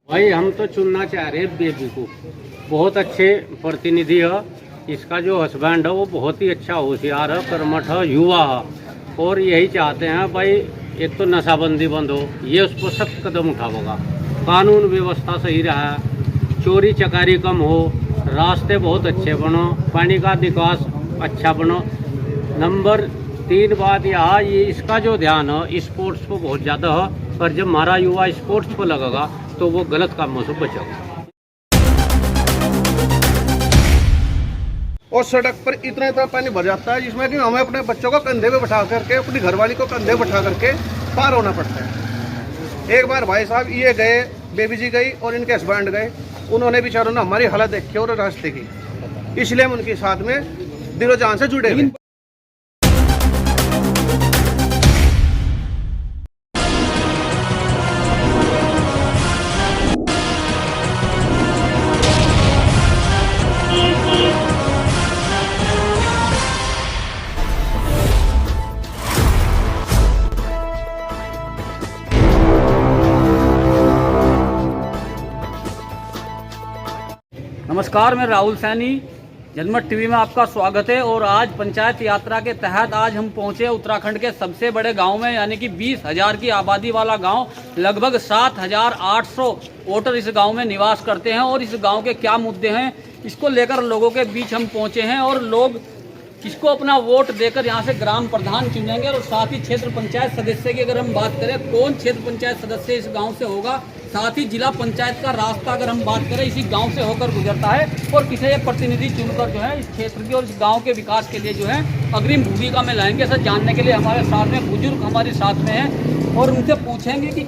भाई हम तो चुनना चाह रहे हैं बेबी को। बहुत अच्छे प्रतिनिधि है। इसका जो हस्बैंड है वो बहुत ही अच्छा होशियार है, कर्मठ है, युवा है। और यही चाहते हैं भाई, एक तो नशाबंदी बंद हो, ये उस पर सख्त कदम उठावेगा। कानून व्यवस्था सही रहा, चोरी चकारी कम हो, रास्ते बहुत अच्छे बनो, पानी का निकास अच्छा बनो। नंबर 3 बात यहाँ ये इसका जो ध्यान है स्पोर्ट्स पर बहुत ज़्यादा है। पर जब हमारा युवा स्पोर्ट्स पर लगेगा तो वो गलत कामों से बचेगा। और सड़क पर इतना इतना पानी भर जाता है जिसमें कि हमें अपने बच्चों को कंधे पे बैठा करके, अपनी घरवाली को कंधे पे बैठा करके पार होना पड़ता है। एक बार भाई साहब ये गए, बेबी जी गई और इनके हस्बैंड गए, उन्होंने बेचारों ने हमारी हालत देखी और रास्ते की, इसलिए हम उनके साथ में दिलो जान से जुड़े हुए। नमस्कार, मैं राहुल सैनी, जनमत टीवी में आपका स्वागत है। और आज पंचायत यात्रा के तहत आज हम पहुंचे उत्तराखंड के सबसे बड़े गांव में, यानी कि 20,000 की आबादी वाला गांव। लगभग 7,800 वोटर इस गांव में निवास करते हैं। और इस गांव के क्या मुद्दे हैं, इसको लेकर लोगों के बीच हम पहुंचे हैं। और लोग किसको अपना वोट देकर यहाँ से ग्राम प्रधान चुनेंगे, और साथ ही क्षेत्र पंचायत सदस्य की अगर हम बात करें, कौन क्षेत्र पंचायत सदस्य इस गांव से होगा, साथ ही जिला पंचायत का रास्ता अगर हम बात करें इसी गांव से होकर गुजरता है, और किसे ये प्रतिनिधि चुनकर जो है इस क्षेत्र की और इस गांव के विकास के लिए जो है अग्रिम भूमिका में लाएंगे, ऐसा जानने के लिए हमारे साथ में बुजुर्ग हमारे साथ में हैं। और उनसे पूछेंगे कि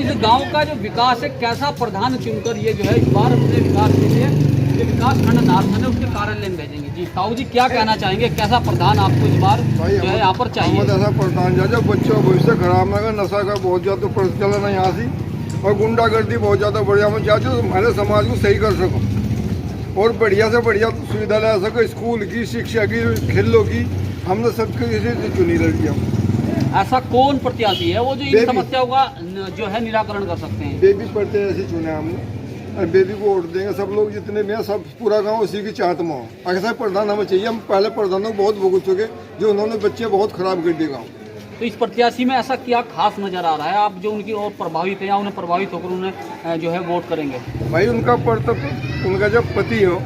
इस गाँव का जो विकास है, कैसा प्रधान चुनकर ये जो है इस बार अपने विकास के लिए जो विकास खंड नारसन है उसके कार्यालय में भेजेंगे। जी ताऊ जी, क्या कहना चाहेंगे, कैसा प्रधान आपको इस बार जो है यहाँ पर चाहिए? ऐसा प्रधान जा बच्चों भविष्य खराब है, नशा का बहुत ज़्यादा प्रचलन है यहाँ से, और गुंडागर्दी बहुत ज़्यादा बढ़िया में चाहते हो हमारे समाज को सही कर सको और बढ़िया से बढ़िया सुविधा ला सको, स्कूल की, शिक्षा की, खेलों की। हमने सबके इसे चुनी लड़कियाँ। ऐसा कौन प्रत्याशी है वो जो इन समस्याओं का जो है निराकरण कर सकते हैं? बेबी पढ़ते हैं, ऐसे चुने हमने, और बेबी को वोट देंगे। सब लोग जितने भी हैं, सब पूरा गांव उसी की चाहत में हो। ऐसा प्रधान हमें चाहिए। हम पहले प्रधानों को बहुत भुगत चुके, जो उन्होंने बच्चे बहुत खराब कर दिए गाँव। तो इस प्रत्याशी में ऐसा क्या खास नजर आ रहा है, आप जो उनकी ओर प्रभावित है या उन्हें प्रभावित होकर उन्हें जो है वोट करेंगे? भाई उनका जब पति हो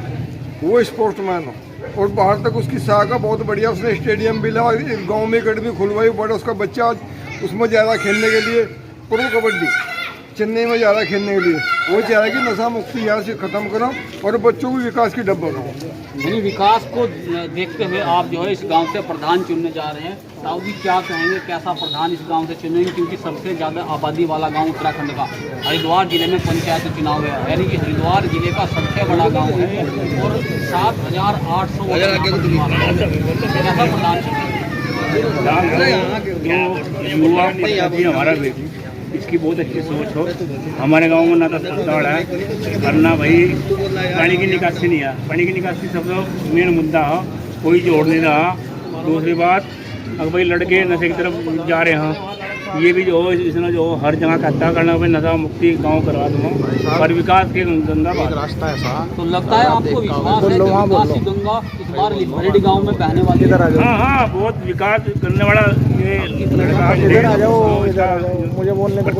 वो स्पोर्ट्समैन हो, और बाहर तक उसकी शाखा बहुत बढ़िया, उसने स्टेडियम भी लगा, गांव में अकेडमी खुलवाई बड़ा, उसका बच्चा उसमें ज़्यादा खेलने के लिए, प्रो कबड्डी चेन्नई में ज़्यादा खेलने के लिए। वो चाह रहा है कि नशा मुक्ति यहाँ से ख़त्म करो और बच्चों को विकास की डब्बा करो। यानी विकास को देखते हुए आप जो है इस गांव से प्रधान चुनने जा रहे हैं। ताऊ जी क्या कहेंगे, कैसा प्रधान इस गांव से चुनेंगे, क्योंकि सबसे ज़्यादा आबादी वाला गांव उत्तराखंड का हरिद्वार जिले में पंचायत चुनाव है, यानी कि हरिद्वार जिले का सबसे बड़ा गांव है और 7,800 कैसा प्रधान चुनेंगे? हमारा बेटी, इसकी बहुत अच्छी सोच हो। हमारे गांव में ना तो अस्पताल है और ना भाई पानी की निकासी नहीं है। पानी की निकासी सबसे मेन मुद्दा है, कोई जोड़ नहीं रहा। दूसरी बात, अगर भाई लड़के नशे की तरफ जा रहे हैं, ये भी जो इसने जो हर जगह कहता करना भाई नशा मुक्ति गांव करवा दूँगा और विकास के गंगा रास्ता ऐसा तो लगता है आपको विश्वास है कि विकास की गंगा इस बार लिथमरेडी गांव में बहने वाली है? हाँ, बहुत विकास करने वाला ये लड़का मुझे बोलने का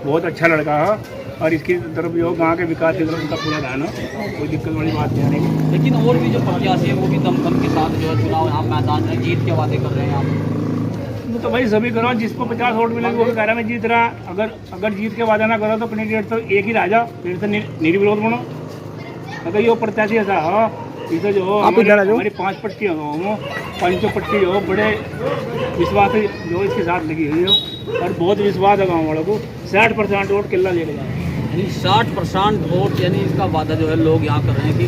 बहुत अच्छा लड़का है, और इसकी तरफ जो गांव के विकास की तरफ उनका पूरा ध्यान है, कोई दिक्कत वाली बात नहीं है। लेकिन और भी जो प्रत्याशी है वो भी दमखम के साथ जो है चुनाव यहाँ मैदान में जीत के वादे कर रहे हैं आप? तो भाई सभी करो, जिसको 50 वोट मिलेंगे वो भी कह रहा मैं जीत रहा। अगर जीत के वादा ना करो तो कैंडिडेट तो एक ही राजा, फिर से निर्विरोध बनो। अगर ये प्रत्याशी ऐसा है, इसे जो हमारी 5 पट्टी हो, 5 पट्टी जो बड़े विश्वास जो इसके साथ लगी हुई हो, और बहुत विश्वास है गाँव वालों को। 60% वोट किला लेके जाए, यानी 60% वोट, यानी इसका वादा जो है लोग यहाँ कर रहे हैं कि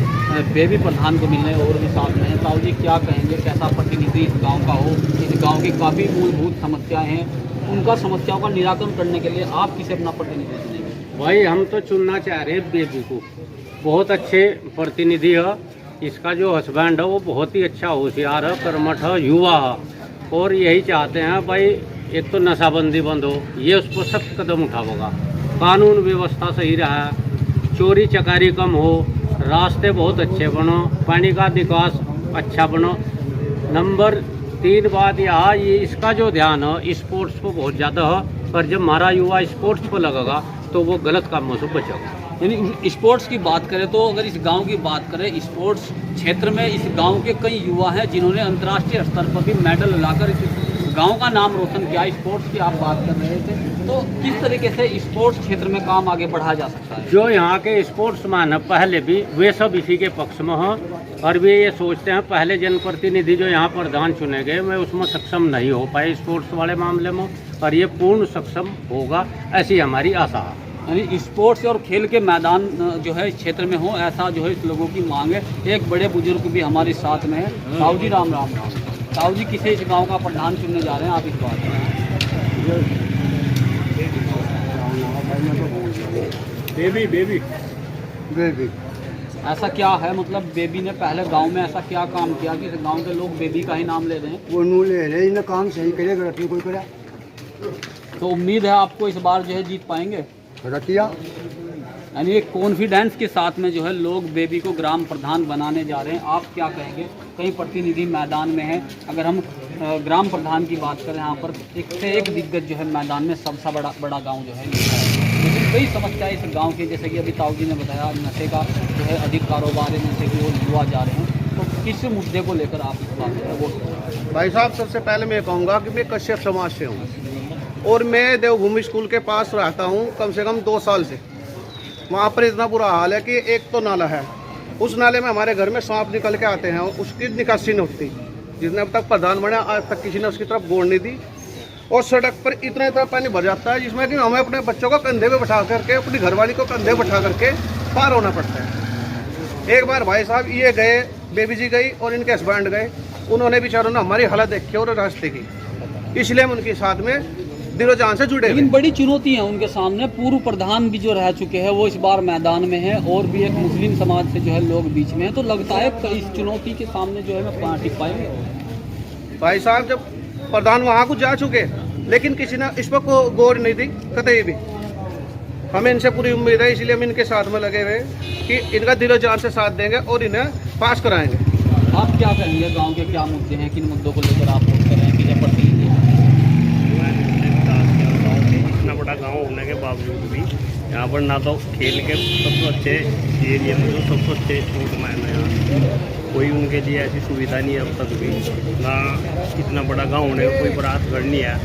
बेबी प्रधान को मिलने और भी साथ में हैं। ताऊ जी क्या कहेंगे, कैसा प्रतिनिधि इस गांव का हो? इस गांव की काफ़ी मूलभूत समस्याएं हैं, उनका समस्याओं का निराकरण करने के लिए आप किसे अपना प्रतिनिधि चुनेंगे? भाई हम तो चुनना चाह रहे हैं बेबी को। बहुत अच्छे प्रतिनिधि है। इसका जो हस्बैंड है वो बहुत ही अच्छा होशियार है, कर्मठ है, युवा है। और यही चाहते हैं भाई, एक तो नशाबंदी बंद हो, ये उस पर सख्त कदम उठावेगा। कानून व्यवस्था सही रहा, चोरी चकारी कम हो, रास्ते बहुत अच्छे बनो, पानी का निकास अच्छा बनो। नंबर 3 बात यहाँ ये इसका जो ध्यान है स्पोर्ट्स को बहुत ज़्यादा है, पर जब हमारा युवा स्पोर्ट्स को लगेगा तो वो गलत कामों से बचेगा। यानी स्पोर्ट्स की बात करें तो अगर इस गांव की बात करें, स्पोर्ट्स क्षेत्र में इस गांव के कई युवा हैं जिन्होंने अंतर्राष्ट्रीय स्तर पर भी मेडल लाकर इस गांव का नाम रोशन किया। स्पोर्ट्स की आप बात कर रहे थे, तो किस तरीके से स्पोर्ट्स क्षेत्र में काम आगे बढ़ाया जा सकता है? जो यहाँ के स्पोर्ट्स मैन है पहले भी वे सब इसी के पक्ष में हैं, और वे ये सोचते हैं पहले जनप्रतिनिधि जो यहाँ प्रधान चुने गए मैं उसमें सक्षम नहीं हो पाए स्पोर्ट्स वाले मामले में, और ये पूर्ण सक्षम होगा ऐसी हमारी आशा है। यानी स्पोर्ट्स और खेल के मैदान जो है इस क्षेत्र में हो, ऐसा जो है इस लोगों की मांग है। एक बड़े बुजुर्ग भी हमारे साथ में है। ताऊ जी राम राम। ताऊ जी किसे इस गांव का प्रधान चुनने जा रहे हैं आप इस बात? बेबी ऐसा क्या है, मतलब बेबी ने पहले गांव में ऐसा क्या काम किया कि इस गांव के लोग बेबी का ही नाम ले रहे हैं? वो नू ले रहे इन्हें काम सही करे, गलत नहीं कोई करा। तो उम्मीद है आपको इस बार जो है जीत पाएंगे? रतिया यानी एक कॉन्फिडेंस के साथ में जो है लोग बेबी को ग्राम प्रधान बनाने जा रहे हैं। आप क्या कहेंगे? कई प्रतिनिधि मैदान में हैं। अगर हम ग्राम प्रधान की बात करें, यहाँ पर एक से एक दिग्गज जो है मैदान में सबसे बड़ा गांव जो है, लेकिन कई समस्याएं इस गांव के, जैसे कि अभी ताऊ जी ने बताया, नशे का जो है अधिक कारोबार है, नशे की ओर युवा जा रहे हैं। तो किस मुद्दे को लेकर आप इस बात में वो? भाई साहब सबसे पहले मैं कहूँगा कि मैं कश्यप समाज से हूँ और मैं देवभूमि स्कूल के पास रहता हूँ कम से कम 2 साल से। वहाँ पर इतना बुरा हाल है कि एक तो नाला है, उस नाले में हमारे घर में सांप निकल के आते हैं, उसकी निकासी नहीं होती। जिसने अब तक प्रधान बना आज तक किसी ने उसकी तरफ गौर नहीं दी, और सड़क पर इतना पानी भर जाता है जिसमें कि हमें अपने बच्चों को कंधे पे बैठा करके, अपनी घरवाली को कंधे बैठा करके पार होना पड़ता है। एक बार भाई साहब ये गए, बेबी जी गई और इनके हस्बैंड गए, उन्होंने बेचारों ने हमारी हालत देखी और रास्ते की, इसलिए हम उनके साथ में दिलो जान से जुड़े। लेकिन बड़ी चुनौती है उनके सामने। पूर्व प्रधान भी जो रह चुके हैं वो इस बार मैदान में है, और भी एक मुस्लिम समाज से जो है लोग बीच में है। तो लगता है इस चुनौती के सामने जो है मैं टिक पाएंगे? भाई साहब जब प्रधान वहाँ को जा चुके, लेकिन किसी ने इस पर गौर नहीं दी कतई भी। हमें इनसे पूरी उम्मीद है, इसलिए हम इनके साथ में लगे हुए कि इनका दिलो जान से साथ देंगे और इन्हें पास कराएंगे। आप क्या कहेंगे, गांव के क्या मुद्दे हैं, किन मुद्दों को लेकर आप वोट कर रहे हैं कि जब प्रतिनिधि? इतना बड़ा गांव होने के बावजूद भी यहाँ पर ना तो खेल के सबसे अच्छे एरिया में जो सबसे अच्छे स्पोर्ट मैन है, यहाँ कोई उनके लिए ऐसी सुविधा नहीं है अब तक भी। ना इतना बड़ा गांव होने का कोई बरात घर नहीं है।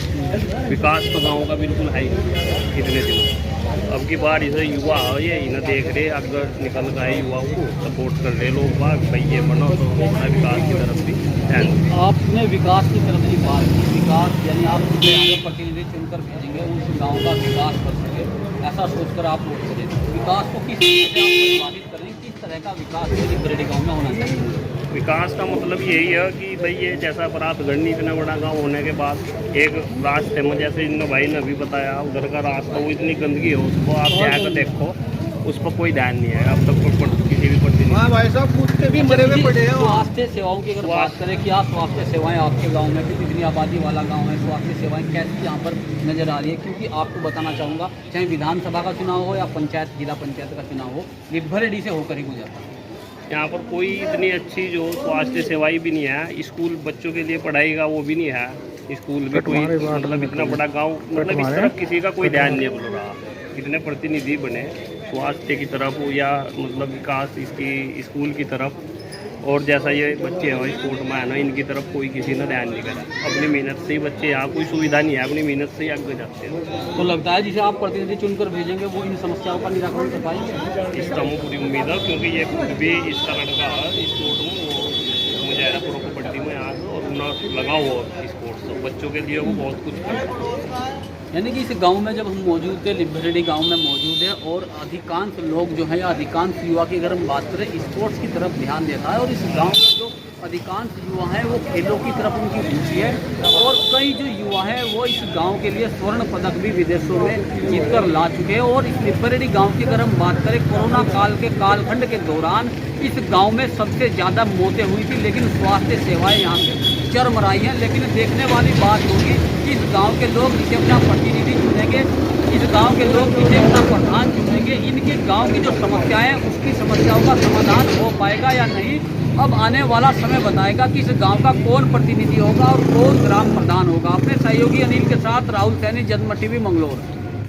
विकास तो गांव का बिल्कुल है ही इतने दिन। अब की बार इसे युवा ये इन्हें देख रहे, अगर निकल गए युवाओं को सपोर्ट कर रहे लोग बाग भाई ये बनो, तो अपना विकास की तरफ भी ध्यान। आपने विकास की तरफ की बात की, विकास यानी आप प्रतिनिधि चुनकर भेजेंगे उस गांव का विकास कर सके, ऐसा सोचकर आप वोट करें। विकास को किस तरह से आप परिभाषित करें, किस तरह का विकास बरेली गाँव में होना चाहिए? विकास का मतलब यही है कि भाई ये जैसा बरात गढ़नी इतना बड़ा गांव होने के बाद एक रास्ते में, जैसे इन भाई ने भी बताया, उधर का रास्ता वो इतनी गंदगी हो, उसको आप जाकर देखो, उस पर कोई ध्यान नहीं है अब तक किसी भी प्रतिनिधि। हाँ भाई साहब कुत्ते भी मरे हुए पड़े हैं। स्वास्थ्य सेवाओं की अगर बात करें, क्या स्वास्थ्य सेवाएं आपके गांव में, क्योंकि इतनी आबादी वाला गांव है, स्वास्थ्य सेवाएं कैसी यहाँ पर नजर आ रही है? क्योंकि आपको बताना चाहूँगा, चाहे विधानसभा का चुनाव हो या पंचायत, जिला पंचायत का चुनाव हो, लिभरेडी से होकर ही गुजरता है। यहाँ पर कोई इतनी अच्छी जो स्वास्थ्य सेवाएं भी नहीं है। स्कूल बच्चों के लिए पढ़ाई का वो भी नहीं है, स्कूल भी कोई, मतलब इतना बड़ा गांव, मतलब इस तरफ किसी का कोई ध्यान नहीं बोल रहा। इतने प्रतिनिधि बने स्वास्थ्य की तरफ या मतलब विकास इसकी स्कूल की तरफ, और जैसा ये बच्चे हैं स्पोर्ट मैन है, इनकी तरफ कोई किसी ने ध्यान नहीं करा। अपनी मेहनत से ही बच्चे, यहाँ कोई सुविधा नहीं है, अपनी मेहनत से ही आगे जाते हैं। तो लगता है जिसे आप प्रतिनिधि चुनकर भेजेंगे वो इन समस्याओं का निराकरण कर पाएंगे? इसका मुझे पूरी उम्मीद है, क्योंकि ये खुद भी इसका लड़का है स्पोर्ट में, वो मुझे है प्रो कबड्डी में यहाँ और उन्हें लगा हुआ स्पोर्ट्स, तो बच्चों के लिए वो बहुत कुछ करता है। यानी कि इस गांव में जब हम मौजूद थे, लिभरेडी गांव में मौजूद है, और अधिकांश लोग जो है या अधिकांश युवा की अगर हम बात करें स्पोर्ट्स की तरफ ध्यान देता है, और इस गांव में जो अधिकांश युवा हैं वो खेलों की तरफ उनकी रुचि है, और कई जो युवा हैं वो इस गांव के लिए स्वर्ण पदक भी विदेशों में जीतकर ला चुके हैं। और इस लिभरेडी गांव की अगर हम बात करें, कोरोना काल के कालखंड के दौरान इस गांव में सबसे ज़्यादा मौतें हुई थी, लेकिन स्वास्थ्य सेवाएं यहाँ से चरमराई हैं। लेकिन देखने वाली बात होगी कि इस गांव के लोग जिसे अपना प्रतिनिधि चुनेंगे, इस गांव के लोग इन्हें अपना प्रधान चुनेंगे, इनके गांव की जो समस्याएं हैं उसकी समस्याओं का समाधान हो पाएगा या नहीं, अब आने वाला समय बताएगा कि इस गांव का कौन प्रतिनिधि होगा और कौन ग्राम प्रधान होगा। अपने सहयोगी अनिल के साथ राहुल सैनी, जनमत टीवी, मंगलौर।